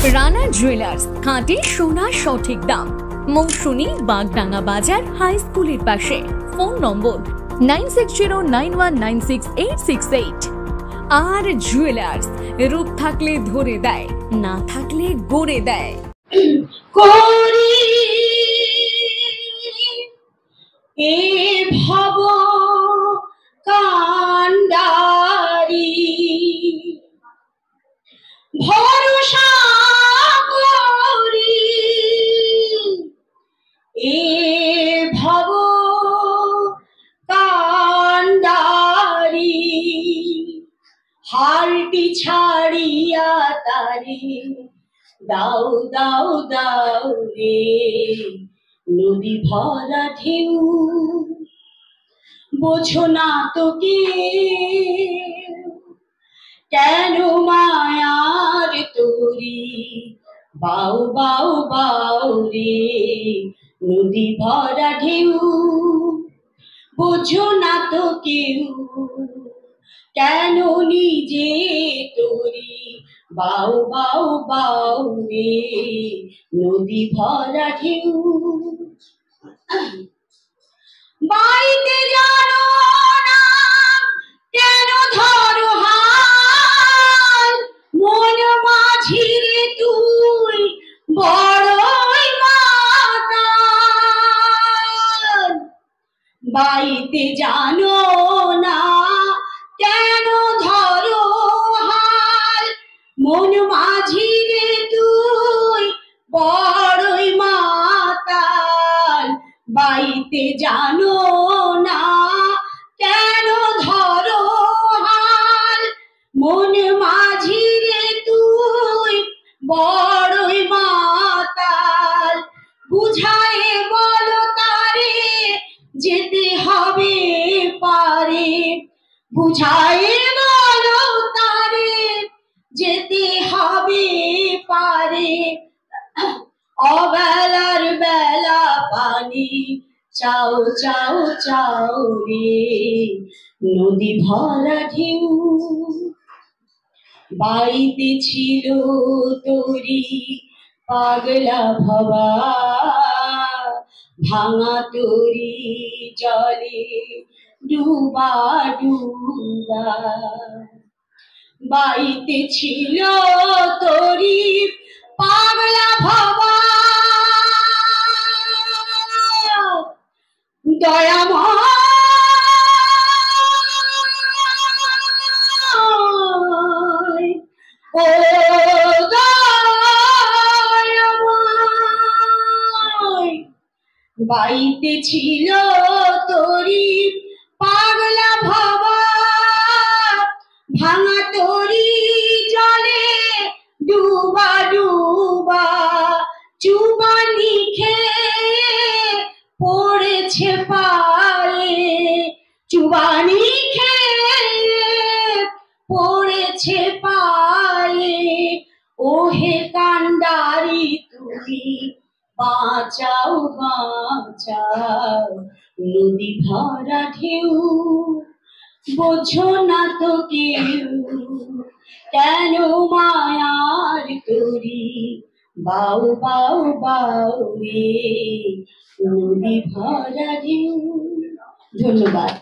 Rana jewellers, খাঁটি সোনা সঠিক দাম। মৌসুমী, বাগডাঙ্গা বাজার, হাই স্কুলের পাশে। ফোন নম্বর 9609196868। আর জুয়েলার্স, রূপ থাকলে ধরে দেয়, না থাকলে গড়ে দেয়। এ ভব কান্ডারি ভরসা করি, এ ভব কান্ডারি হালটি ছাড়িয়া তারে দাও দাও দাও রে। নদী ভরা ঢেউ বোঝো না তো কে, কেন মায়ার তোরি বাউ বাউ বাউ রে। নদী ভরা ঢেউ বোঝো না তো কেউ, কেন নিজে তোরি বাউ বাউ বাউ রে। নদী ভরা ঢেউ বাইতে জানো না কেন ধরো হাল, মন মাঝিরে তুই বড়ই মাতাল। বাইতে জানো না কেন ধরো হাল, মন মাঝিরে তুই বড়ই মাতাল। বাইতে জানো না কেন ধরো হাল, মন মাঝিরে তুই বড়ই মাতাল। বুঝায়ে বলো তারে যেতে হবে পারে, বুঝায়ে বলো তারে যেতে হবে পারে। অবেলার বেলা পানি চাও চাও চাও রে। নদী ভরা ঢেউ বাইতে ছিল তোরি পাগলা ভবা, ভাঙা তোরি জলে ডুবা ডুবা। বাইতে ছিল তোরি পাগলা ভবা, দয়াময় ও দয়াময়। বাইতে ছিল তোরি পাগলা ভবা, ভাঙা তোরি জলে ডুবা ডুবা। চুবানি খেয়ে পড়েছে পায়ে, চুবানি খেয়ে পড়েছে পায়ে। ওহে কান্ডারি তুমি বাঁচাও বাঁচাও। নদী ভরা ঢেউ বোঝো না তো কেউ, কেন মায়ার তোরি বাউ বাউ বাউ রে। নদী ভরা ঢেউ। ধন্যবাদ।